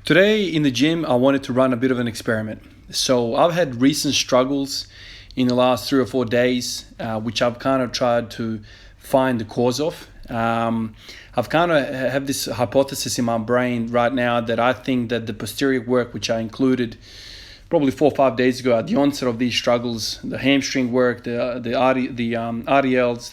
Today in the gym, I wanted to run a bit of an experiment. So I've had recent struggles in the last 3 or 4 days, which I've kind of tried to find the cause of. I've kind of have this hypothesis in my brain right now that I think that the posterior work, which I included probably 4 or 5 days ago at the onset of these struggles, the hamstring work, the RDLs,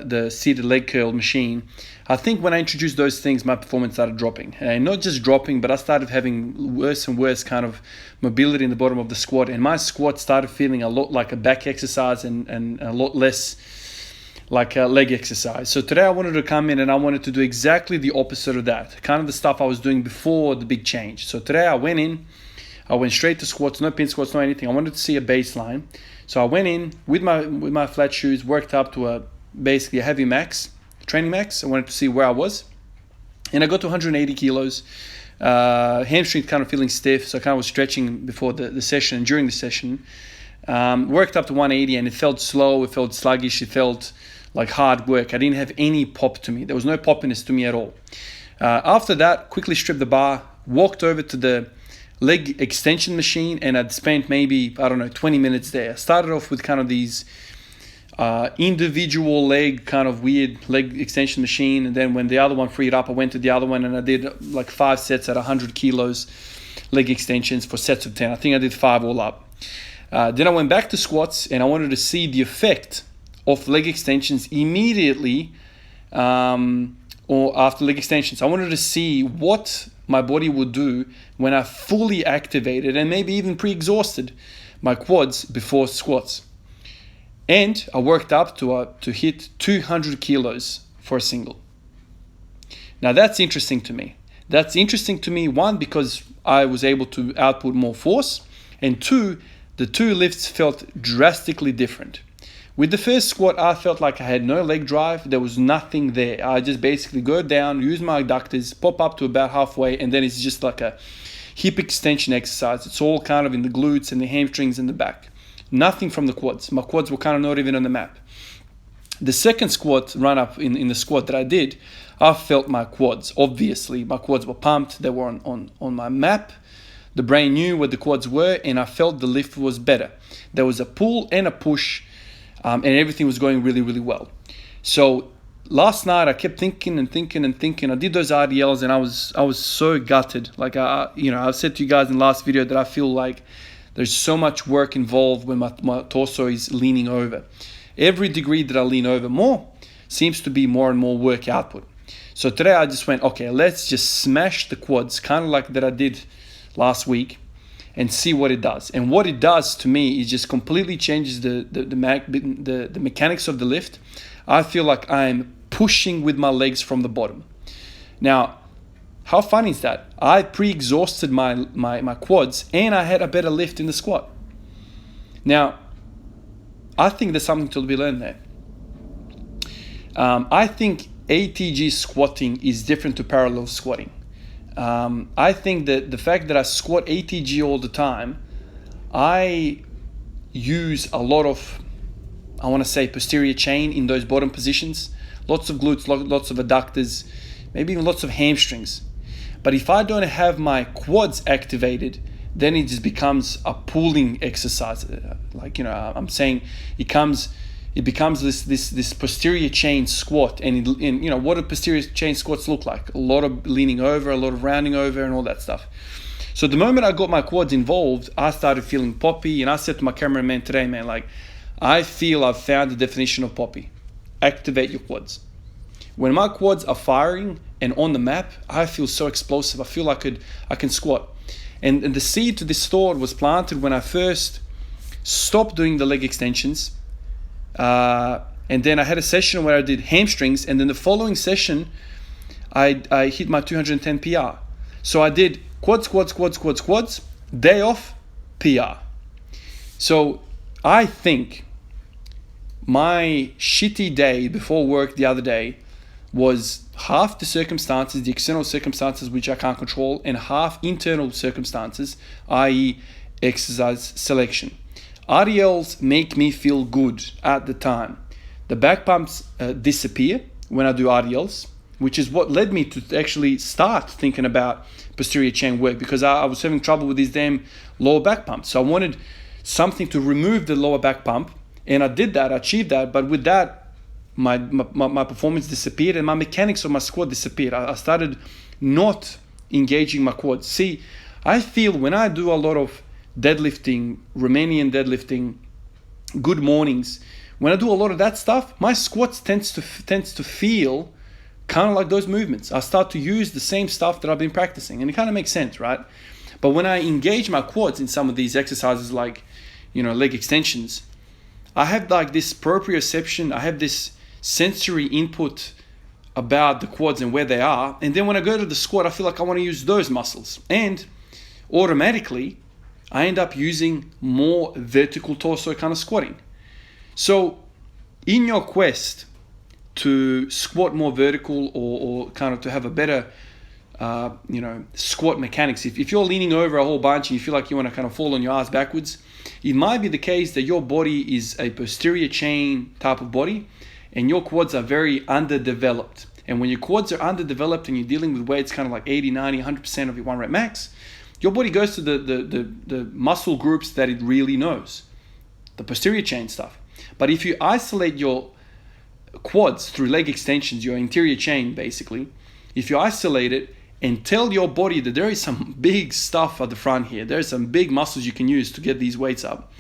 the seated leg curl machine. I think when I introduced those things, my performance started dropping. And not just dropping, but I started having worse and worse kind of mobility in the bottom of the squat. And my squat started feeling a lot like a back exercise and a lot less like a leg exercise. So today I wanted to come in and I wanted to do exactly the opposite of that. Kind of the stuff I was doing before the big change. So today I went straight to squats, no pin squats, no anything. I wanted to see a baseline. So I went in with my flat shoes, worked up to basically a heavy max, training max. I wanted to see where I was. And I got to 180 kilos. Hamstring kind of feeling stiff, so I kind of was stretching before the session and during the session. Worked up to 180 and it felt slow, it felt sluggish, it felt like hard work. I didn't have any pop to me. There was no poppiness to me at all. After that, quickly stripped the bar, walked over to the leg extension machine, and I'd spent maybe, 20 minutes there. I started off with kind of these individual leg, kind of weird leg extension machine, and then when the other one freed up, I went to the other one and I did like 5 sets at 100 kilos leg extensions for sets of 10. I think I did 5 all up. Then I went back to squats and I wanted to see the effect of leg extensions immediately or after leg extensions. I wanted to see what my body would do when I fully activated and maybe even pre-exhausted my quads before squats. And I worked up to hit 200 kilos for a single. Now that's interesting to me. That's interesting to me, one, because I was able to output more force, and two, the two lifts felt drastically different. With the first squat, I felt like I had no leg drive. There was nothing there. I just basically go down, use my adductors, pop up to about halfway, and then it's just like a hip extension exercise. It's all kind of in the glutes and the hamstrings and the back. Nothing from the quads. My quads were kind of not even on the map. The second squat run up in the squat that I did, I felt my quads. Obviously, my quads were pumped. They were on my map. The brain knew what the quads were, and I felt the lift was better. There was a pull and a push, and everything was going really, really well. So last night I kept thinking. I did those RDLs, and I was so gutted. Like I've said to you guys in the last video that I feel like there's so much work involved when my torso is leaning over. Every degree that I lean over more seems to be more and more work output. So today I just went, okay, let's just smash the quads, kind of like that I did last week, and see what it does. And what it does to me is just completely changes the mechanics of the lift. I feel like I'm pushing with my legs from the bottom. Now, how fun is that? I pre-exhausted my quads and I had a better lift in the squat. Now, I think there's something to be learned there. I think ATG squatting is different to parallel squatting. I think that the fact that I squat ATG all the time, I use a lot of, I want to say, posterior chain in those bottom positions. Lots of glutes, lots of adductors, maybe even lots of hamstrings. But if I don't have my quads activated, then it just becomes a pulling exercise. I'm saying it becomes this posterior chain squat, and what do posterior chain squats look like? A lot of leaning over, a lot of rounding over, and all that stuff. So the moment I got my quads involved, I started feeling poppy, and I said to my cameraman today, man, like, I feel I've found the definition of poppy. Activate your quads. When my quads are firing and on the map, I feel so explosive. I feel like I can squat. And the seed to this thought was planted when I first stopped doing the leg extensions. And then I had a session where I did hamstrings, and then the following session I hit my 210 PR. So I did quads, day off, PR. So I think my shitty day before work the other day was half the circumstances, the external circumstances which I can't control, and half internal circumstances, i.e. exercise selection. RDLs make me feel good at the time. The back pumps disappear when I do RDLs. which is what led me to actually start thinking about posterior chain work, because I was having trouble with these damn lower back pumps. So I wanted something to remove the lower back pump, and I did that, I achieved that, but with that, my performance disappeared and my mechanics of my squat disappeared. I started not engaging my quads. See, I feel when I do a lot of deadlifting, Romanian deadlifting, good mornings, when I do a lot of that stuff, my squats tends to feel kind of like those movements. I start to use the same stuff that I've been practicing, and it kind of makes sense, right? But when I engage my quads in some of these exercises, like, leg extensions, I have like this proprioception, I have this sensory input about the quads and where they are. And then when I go to the squat, I feel like I want to use those muscles. And automatically, I end up using more vertical torso kind of squatting. So in your quest to squat more vertical or kind of to have a better, squat mechanics, if you're leaning over a whole bunch and you feel like you want to kind of fall on your ass backwards, it might be the case that your body is a posterior chain type of body and your quads are very underdeveloped. And when your quads are underdeveloped and you're dealing with weights kind of like 80, 90, 100% of your 1 rep max, your body goes to the muscle groups that it really knows, the posterior chain stuff. But if you isolate your quads through leg extensions, your anterior chain basically, if you isolate it and tell your body that there is some big stuff at the front here, there's some big muscles you can use to get these weights up,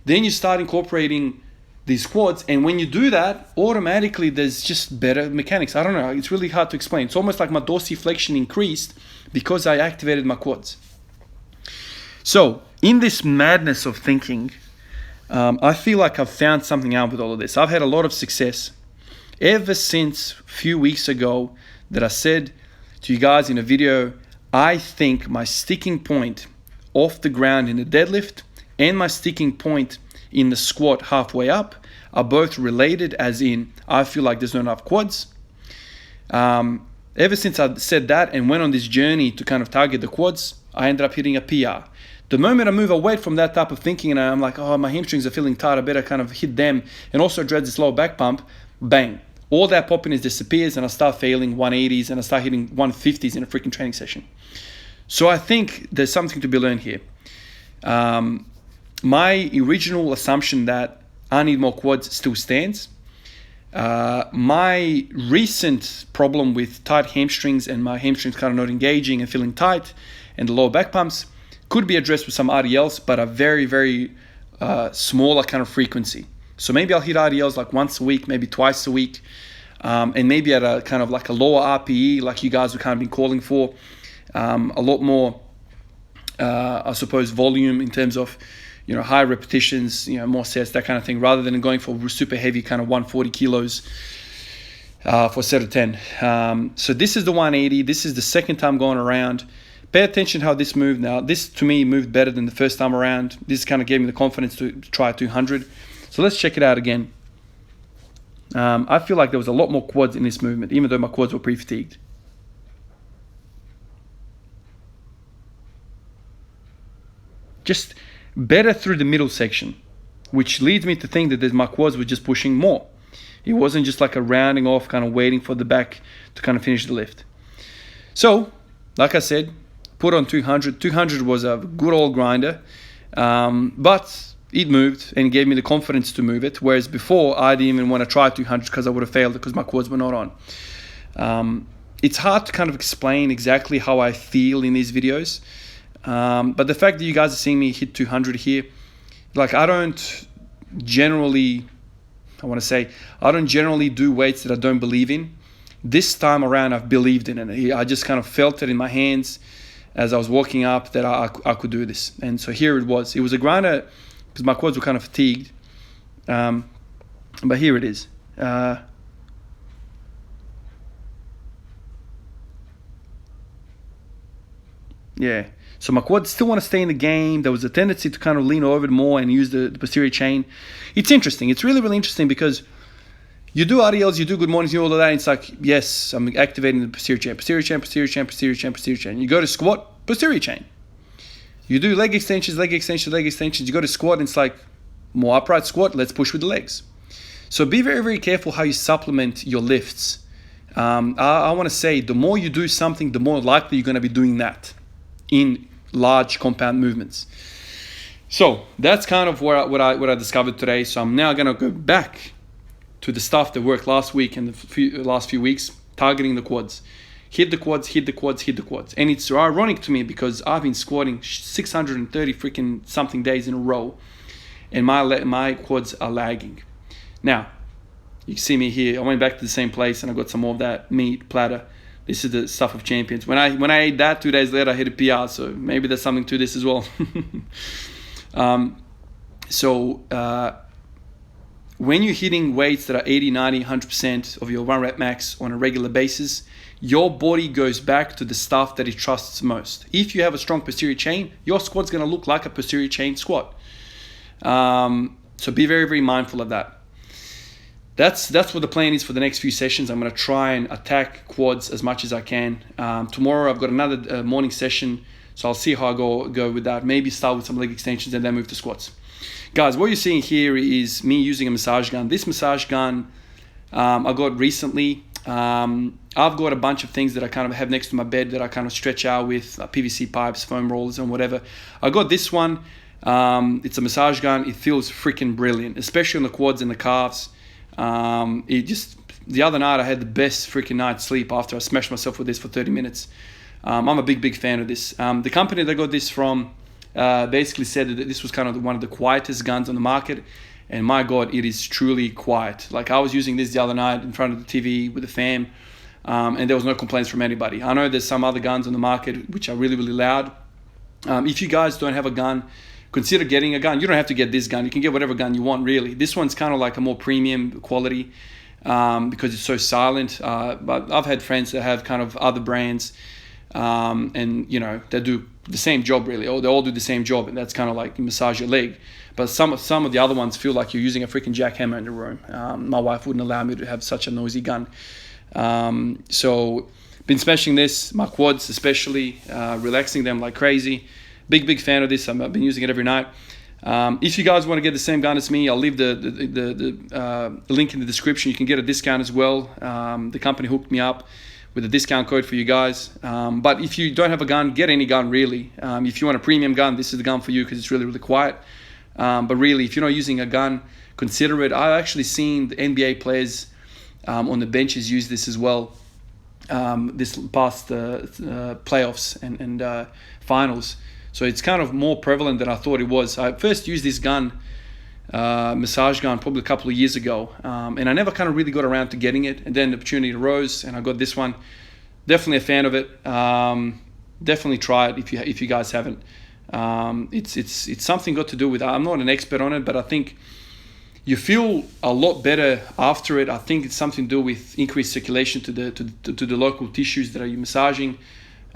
then you start incorporating these quads, and when you do that, automatically there's just better mechanics. I don't know, it's really hard to explain. It's almost like my dorsiflexion increased because I activated my quads. So in this madness of thinking, I feel like I've found something out with all of this. I've had a lot of success ever since a few weeks ago that I said to you guys in a video, I think my sticking point off the ground in the deadlift and my sticking point in the squat halfway up are both related, as in I feel like there's not enough quads. Ever since I said that and went on this journey to kind of target the quads, I ended up hitting a PR. The moment I move away from that type of thinking and I'm like, oh, my hamstrings are feeling tight, I better kind of hit them and also address this lower back pump, bang. All that poppiness disappears and I start failing 180s and I start hitting 150s in a freaking training session. So I think there's something to be learned here. My original assumption that I need more quads still stands. My recent problem with tight hamstrings and my hamstrings kind of not engaging and feeling tight and the lower back pumps could be addressed with some RDLs, but a very, very smaller kind of frequency. So maybe I'll hit RDLs like once a week, maybe twice a week, and maybe at a kind of like a lower RPE, like you guys have kind of been calling for, a lot more, I suppose, volume in terms of, high repetitions, more sets, that kind of thing, rather than going for super heavy kind of 140 kilos for a set of 10. So this is the 180. This is the second time going around. Pay attention how this moved now. This, to me, moved better than the first time around. This kind of gave me the confidence to try 200. So let's check it out again. I feel like there was a lot more quads in this movement, even though my quads were pretty fatigued. Just better through the middle section, which leads me to think that my quads were just pushing more. It wasn't just like a rounding off, kind of waiting for the back to kind of finish the lift. So, like I said, put on 200. 200 was a good old grinder, but it moved and gave me the confidence to move it, whereas before I didn't even want to try 200 because I would have failed because my quads were not on. It's hard to kind of explain exactly how I feel in these videos, but the fact that you guys are seeing me hit 200 here, like I don't generally do weights that I don't believe in. This time around I've believed in it. I just kind of felt it in my hands as I was walking up that I could do this. And so here it was. It was a grinder because my quads were kind of fatigued. But here it is. Yeah. So my quads still want to stay in the game. There was a tendency to kind of lean over it more and use the posterior chain. It's interesting. It's really, really interesting because you do RDLs, you do good mornings, you do all of that. And it's like, yes, I'm activating the posterior chain, posterior chain, posterior chain, posterior chain, posterior chain. You go to squat, posterior chain. You do leg extensions, leg extensions, leg extensions. You go to squat, and it's like more upright squat. Let's push with the legs. So be very, very careful how you supplement your lifts I want to say the more you do something, the more likely you're going to be doing that in large compound movements. So that's kind of what I discovered today. So I'm now going to go back to the stuff that worked last week and the last few weeks, targeting the quads. Hit the quads, hit the quads, hit the quads. And it's ironic to me because I've been squatting 630 freaking something days in a row, and my quads are lagging. Now, you see me here. I went back to the same place and I got some more of that meat platter. This is the stuff of champions. When I ate that 2 days later, I hit a PR. So maybe there's something to this as well. When you're hitting weights that are 80, 90, 100% of your 1 rep max on a regular basis, your body goes back to the stuff that it trusts most. If you have a strong posterior chain, your squat's going to look like a posterior chain squat. So be very, very mindful of that. That's what the plan is for the next few sessions. I'm going to try and attack quads as much as I can. Tomorrow I've got another morning session, so I'll see how I go with that. Maybe start with some leg extensions and then move to squats. Guys, what you're seeing here is me using a massage gun. This massage gun I got recently. I've got a bunch of things that I kind of have next to my bed that I kind of stretch out with, PVC pipes, foam rollers, and whatever. I got this one. It's a massage gun. It feels freaking brilliant, especially on the quads and the calves. The other night I had the best freaking night's sleep after I smashed myself with this for 30 minutes. I'm a big fan of this. The company that I got this from basically said that this was kind of one of the quietest guns on the market, and my God, it is truly quiet. Like, I was using this the other night in front of the TV with the fam, and there was no complaints from anybody. I know there's some other guns on the market which are really loud. If you guys don't have a gun, consider getting a gun. You don't have to get this gun. You can get whatever gun you want, really. This one's kind of like a more premium quality because it's so silent. But I've had friends that have kind of other brands, and they do the same job, really. Or they all do the same job, and that's kind of like you massage your leg. But some of the other ones feel like you're using a freaking jackhammer in the room. My wife wouldn't allow me to have such a noisy gun. So been smashing this, my quads especially, relaxing them like crazy. Big fan of this. I've been using it every night. If you guys want to get the same gun as me, I'll leave the link in the description. You can get a discount as well. The company hooked me up with a discount code for you guys. But if you don't have a gun, get any gun, really. If you want a premium gun, this is the gun for you because it's really quiet. But really, if you're not using a gun, consider it. I've actually seen the NBA players on the benches use this as well. This past playoffs and finals. So it's kind of more prevalent than I thought it was. I first used this gun, massage gun, probably a couple of years ago. And I never kind of really got around to getting it. And then the opportunity arose and I got this one. Definitely a fan of it. Definitely try it if you guys haven't. It's something got to do with, I'm not an expert on it, but I think you feel a lot better after it. I think it's something to do with increased circulation to the local tissues that you're massaging.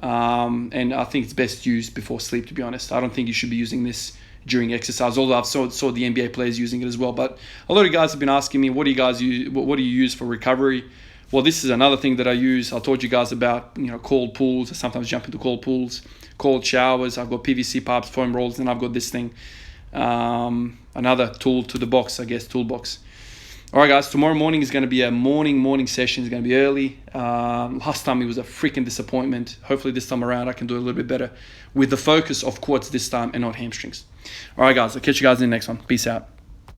And I think it's best used before sleep, to be honest. I don't think you should be using this during exercise, although I've saw the NBA players using it as well. But a lot of guys have been asking me, what do you guys use? What do you use for recovery? Well, this is another thing that I use. I told you guys about, cold pools. I sometimes jump into cold pools, cold showers. I've got PVC pipes, foam rolls, and I've got this thing. Another tool to the box, I guess, toolbox. All right, guys, tomorrow morning is going to be a morning session. It's going to be early. Last time it was a freaking disappointment. Hopefully this time around I can do a little bit better with the focus of quads this time and not hamstrings. All right, guys, I'll catch you guys in the next one. Peace out.